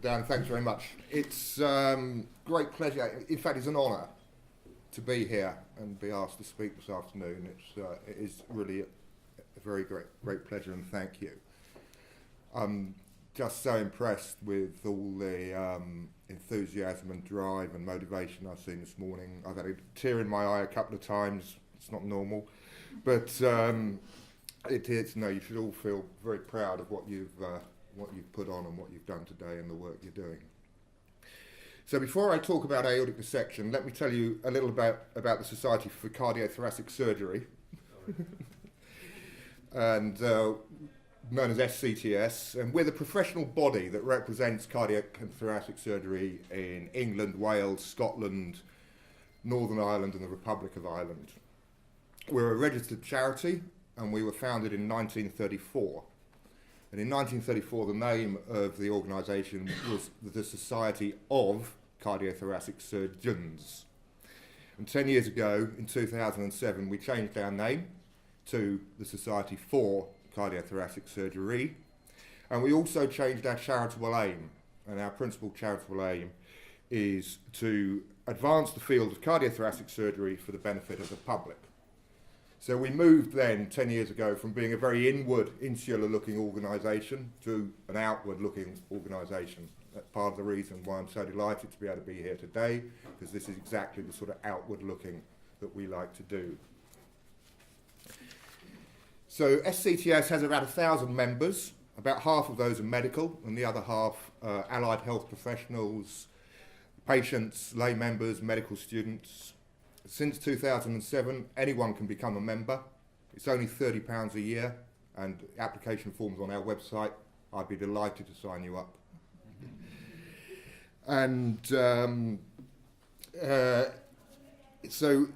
Dan, thanks very much. It's great pleasure. In fact, it's an honour to be here and be asked to speak this afternoon. It is really a very great pleasure, and thank you. I'm just so impressed with all the enthusiasm and drive and motivation I've seen this morning. I've had a tear in my eye a couple of times. It's not normal, but it is. No, you should all feel very proud of what you've put on and what you've done today and the work you're doing. So before I talk about aortic dissection, let me tell you a little about the Society for Cardiothoracic Surgery, and known as SCTS, and we're the professional body that represents cardiac and thoracic surgery in England, Wales, Scotland, Northern Ireland and the Republic of Ireland. We're a registered charity and we were founded in 1934. And in 1934 the name of the organisation was the Society of Cardiothoracic Surgeons. And 10 years ago, in 2007, we changed our name to the Society for Cardiothoracic Surgery, and we also changed our charitable aim, and our principal charitable aim is to advance the field of cardiothoracic surgery for the benefit of the public. So we moved then 10 years ago from being a very inward, insular looking organisation to an outward looking organisation. That's part of the reason why I'm so delighted to be able to be here today, because this is exactly the sort of outward looking that we like to do. So SCTS has about 1,000 members. About half of those are medical and the other half allied health professionals, patients, lay members, medical students. Since 2007, anyone can become a member. It's only £30 a year, and application forms on our website. I'd be delighted to sign you up. And so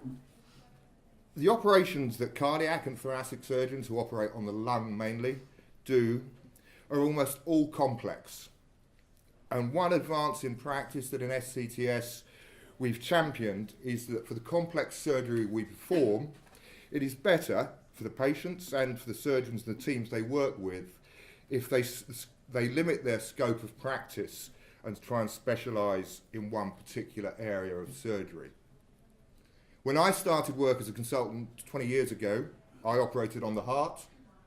the operations that cardiac and thoracic surgeons who operate on the lung mainly do are almost all complex. And one advance in practice that in SCTS we've championed is that for the complex surgery we perform, it is better for the patients and for the surgeons and the teams they work with if they limit their scope of practice and try and specialise in one particular area of surgery. When I started work as a consultant 20 years ago, I operated on the heart,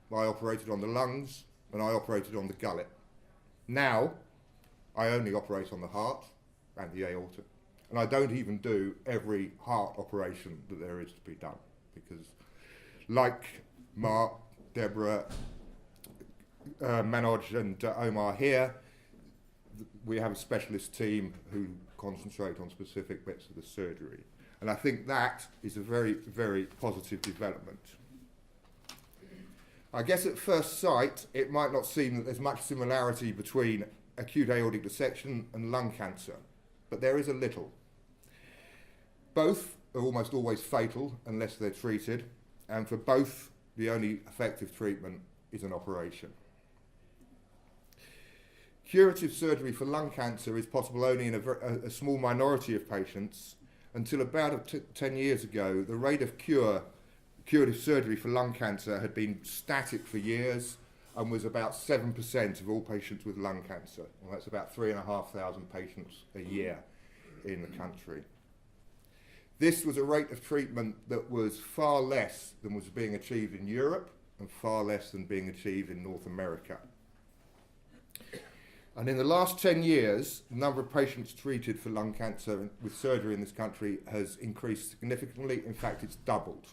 I operated on the lungs, and I operated on the gullet. Now, I only operate on the heart and the aorta. And I don't even do every heart operation that there is to be done, because like Mark, Deborah, Manoj and Omar here, we have a specialist team who concentrate on specific bits of the surgery. And I think that is a very, very positive development. I guess at first sight, it might not seem that there's much similarity between acute aortic dissection and lung cancer, but there is a little. Both are almost always fatal unless they're treated, and for both, the only effective treatment is an operation. Curative surgery for lung cancer is possible only in a small minority of patients. Until about 10 years ago, the rate of curative surgery for lung cancer had been static for years and was about 7% of all patients with lung cancer. Well, that's about 3,500 patients a year in the country. This was a rate of treatment that was far less than was being achieved in Europe and far less than being achieved in North America. And in the last 10 years, the number of patients treated for lung cancer with surgery in this country has increased significantly. In fact, it's doubled.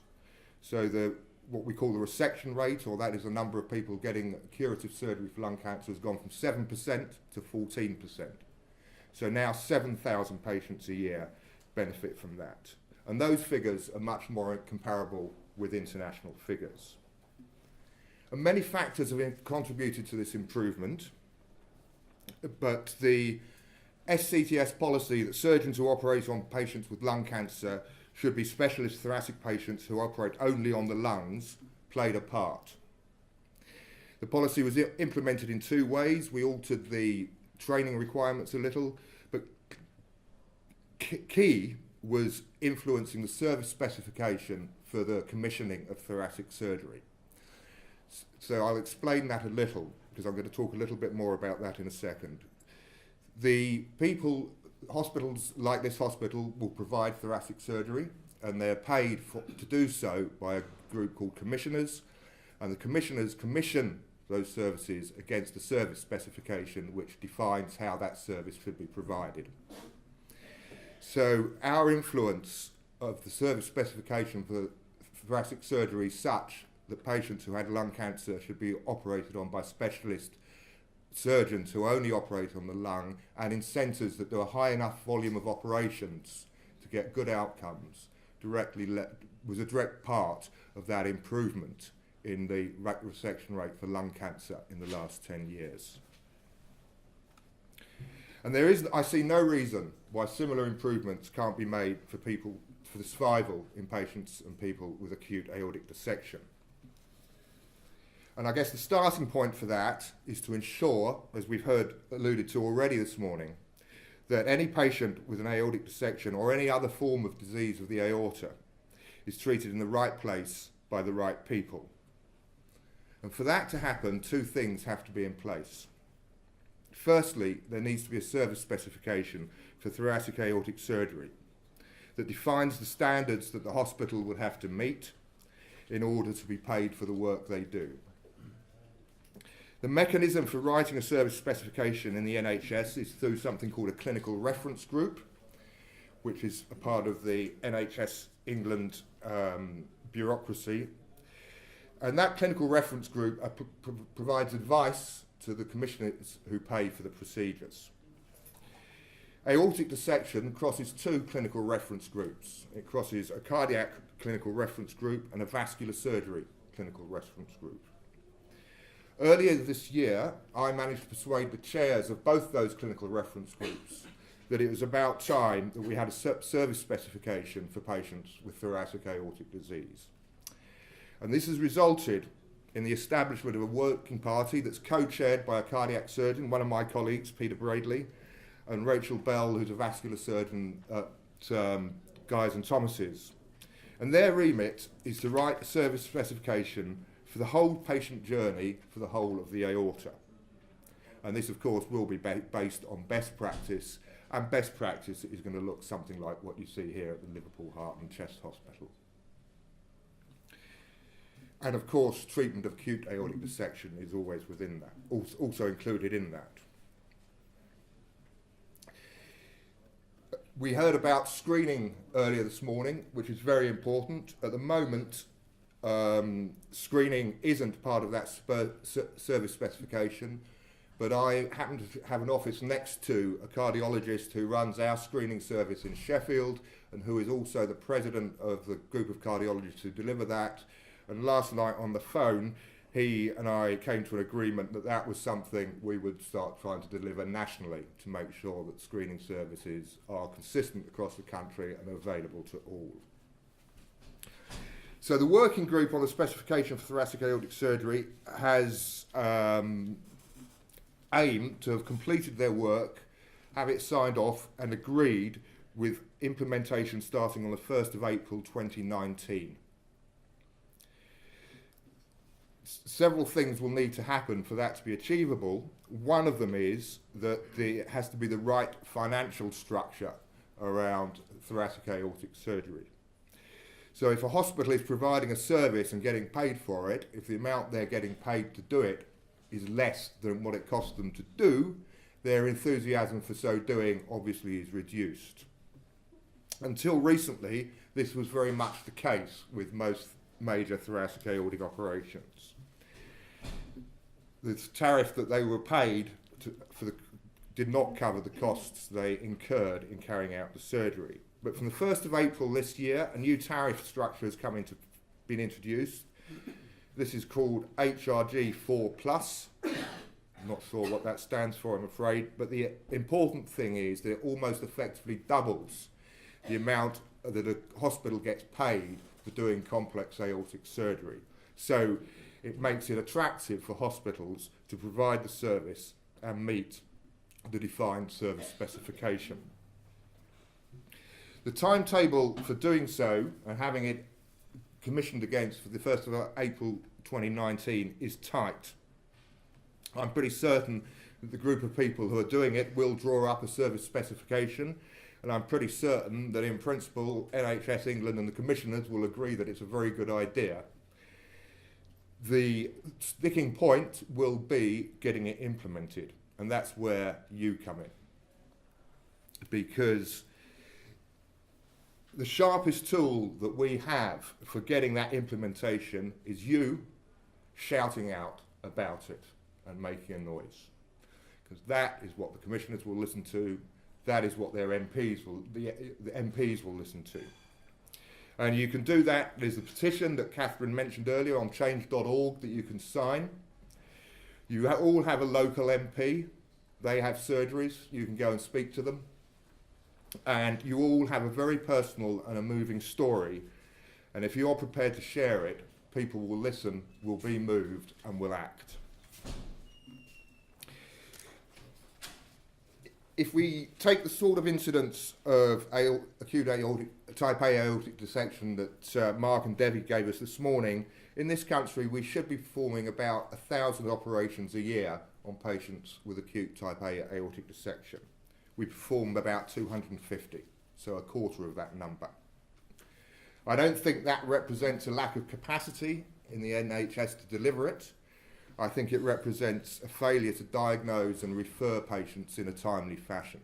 So what we call the resection rate, or that is the number of people getting curative surgery for lung cancer, has gone from 7% to 14%. So now 7,000 patients a year benefit from that. And those figures are much more comparable with international figures. And many factors have contributed to this improvement. But the SCTS policy that surgeons who operate on patients with lung cancer should be specialist thoracic patients who operate only on the lungs played a part. The policy was implemented in two ways. We altered the training requirements a little, but key was influencing the service specification for the commissioning of thoracic surgery. So I'll explain that a little, because I'm going to talk a little bit more about that in a second. The hospitals like this hospital will provide thoracic surgery, and they're paid to do so by a group called commissioners, and the commissioners commission those services against a service specification which defines how that service should be provided. So our influence of the service specification for thoracic surgery is such that patients who had lung cancer should be operated on by specialist surgeons who only operate on the lung, and in centres that do a high enough volume of operations to get good outcomes, was a direct part of that improvement in the resection rate for lung cancer in the last 10 years. And I see no reason why similar improvements can't be made for the survival in patients and people with acute aortic dissection. And I guess the starting point for that is to ensure, as we've heard alluded to already this morning, that any patient with an aortic dissection or any other form of disease of the aorta is treated in the right place by the right people. And for that to happen, two things have to be in place. Firstly, there needs to be a service specification for thoracic aortic surgery that defines the standards that the hospital would have to meet in order to be paid for the work they do. The mechanism for writing a service specification in the NHS is through something called a clinical reference group, which is a part of the NHS England bureaucracy. And that clinical reference group provides advice to the commissioners who pay for the procedures. Aortic dissection crosses two clinical reference groups. It crosses a cardiac clinical reference group and a vascular surgery clinical reference group. Earlier this year, I managed to persuade the chairs of both those clinical reference groups that it was about time that we had a service specification for patients with thoracic aortic disease. And this has resulted in the establishment of a working party that's co-chaired by a cardiac surgeon, one of my colleagues, Peter Bradley, and Rachel Bell, who's a vascular surgeon at Guy's and Thomas's. And their remit is to write a service specification for the whole patient journey for the whole of the aorta. And this, of course, will be based on best practice, and best practice is going to look something like what you see here at the Liverpool Heart and Chest Hospital. And of course, treatment of acute aortic dissection is always within that, also included in that. We heard about screening earlier this morning, which is very important. At the moment, screening isn't part of that service specification, but I happen to have an office next to a cardiologist who runs our screening service in Sheffield and who is also the president of the group of cardiologists who deliver that. And last night on the phone, he and I came to an agreement that that was something we would start trying to deliver nationally to make sure that screening services are consistent across the country and available to all. So the working group on the specification for thoracic aortic surgery has aimed to have completed their work, have it signed off and agreed with implementation starting on the 1st of April 2019. Several things will need to happen for that to be achievable. One of them is that it has to be the right financial structure around thoracic aortic surgery. So if a hospital is providing a service and getting paid for it, if the amount they're getting paid to do it is less than what it costs them to do, their enthusiasm for so doing obviously is reduced. Until recently, this was very much the case with most major thoracic aortic operations. The tariff that they were paid did not cover the costs they incurred in carrying out the surgery. But from the 1st of April this year, a new tariff structure has been introduced. This is called HRG 4+. I'm not sure what that stands for, I'm afraid, but the important thing is that it almost effectively doubles the amount that a hospital gets paid for doing complex aortic surgery. So it makes it attractive for hospitals to provide the service and meet the defined service specification. The timetable for doing so and having it commissioned against for the 1st of April 2019 is tight. I'm pretty certain the group of people who are doing it will draw up a service specification, and I'm pretty certain that in principle NHS England and the commissioners will agree that it's a very good idea. The sticking point will be getting it implemented, and that's where you come in. Because the sharpest tool that we have for getting that implementation is you shouting out about it and making a noise. Because that is what the commissioners will listen to, that is what their MPs will, the MPs will listen to. And you can do that. There's a petition that Catherine mentioned earlier on change.org that you can sign. You all have a local MP. They have surgeries. You can go and speak to them. And you all have a very personal and a moving story. And if you're prepared to share it, people will listen, will be moved, and will act. If we take the sort of incidence of acute aortic, type A aortic dissection that Mark and Debbie gave us this morning, in this country we should be performing about 1,000 operations a year on patients with acute type A aortic dissection. We perform about 250, so a quarter of that number. I don't think that represents a lack of capacity in the NHS to deliver it. I think it represents a failure to diagnose and refer patients in a timely fashion.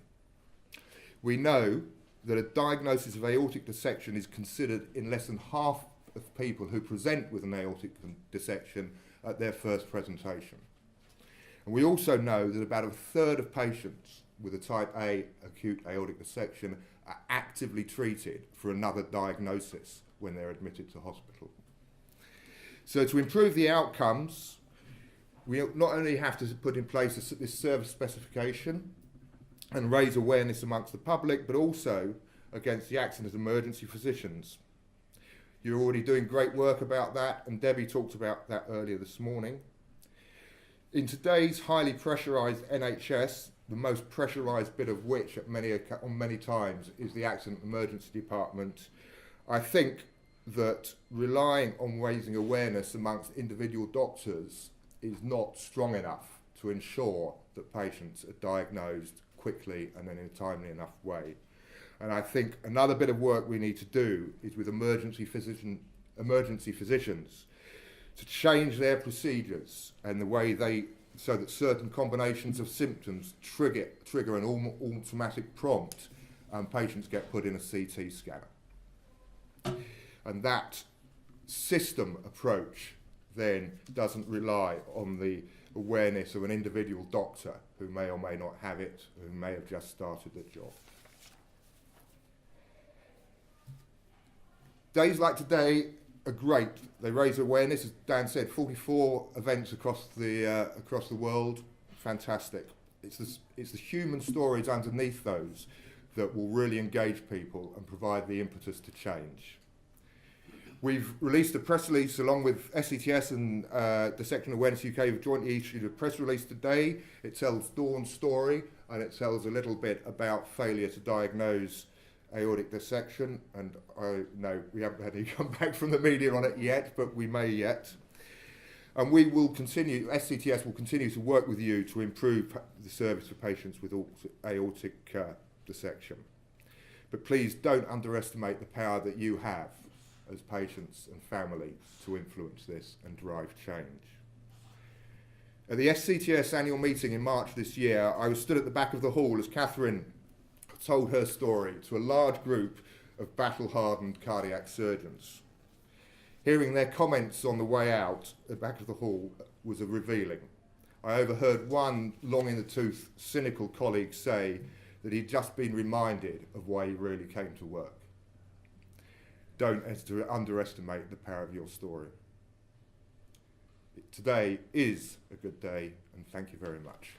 We know that a diagnosis of aortic dissection is considered in less than half of people who present with an aortic dissection at their first presentation. And we also know that about a third of patients with a type A acute aortic dissection are actively treated for another diagnosis when they're admitted to hospital. So to improve the outcomes, we not only have to put in place this service specification and raise awareness amongst the public, but also against the accident emergency physicians. You're already doing great work about that, and Debbie talked about that earlier this morning. In today's highly pressurised NHS, the most pressurised bit of which on many times is the accident emergency department, I think that relying on raising awareness amongst individual doctors is not strong enough to ensure that patients are diagnosed quickly and in a timely enough way. And I think another bit of work we need to do is with emergency physicians to change their procedures and the way so that certain combinations of symptoms trigger an automatic prompt and patients get put in a CT scanner. And that system approach then doesn't rely on the awareness of an individual doctor who may or may not have it, who may have just started the job. Days like today are great. They raise awareness, as Dan said, 44 events across the world. Fantastic. It's the human stories underneath those that will really engage people and provide the impetus to change. We've released a press release along with SCTS and Dissection Awareness UK have jointly issued a press release today. It tells Dawn's story and it tells a little bit about failure to diagnose aortic dissection, and I know we haven't had any come back from the media on it yet, but we may yet. And we will continue, SCTS will continue to work with you to improve the service for patients with aortic dissection. But please don't underestimate the power that you have as patients and family to influence this and drive change. At the SCTS annual meeting in March this year, I was stood at the back of the hall as Catherine told her story to a large group of battle-hardened cardiac surgeons. Hearing their comments on the way out at the back of the hall was revealing. I overheard one long-in-the-tooth, cynical colleague say that he'd just been reminded of why he really came to work. Don't underestimate the power of your story. Today is a good day, and thank you very much.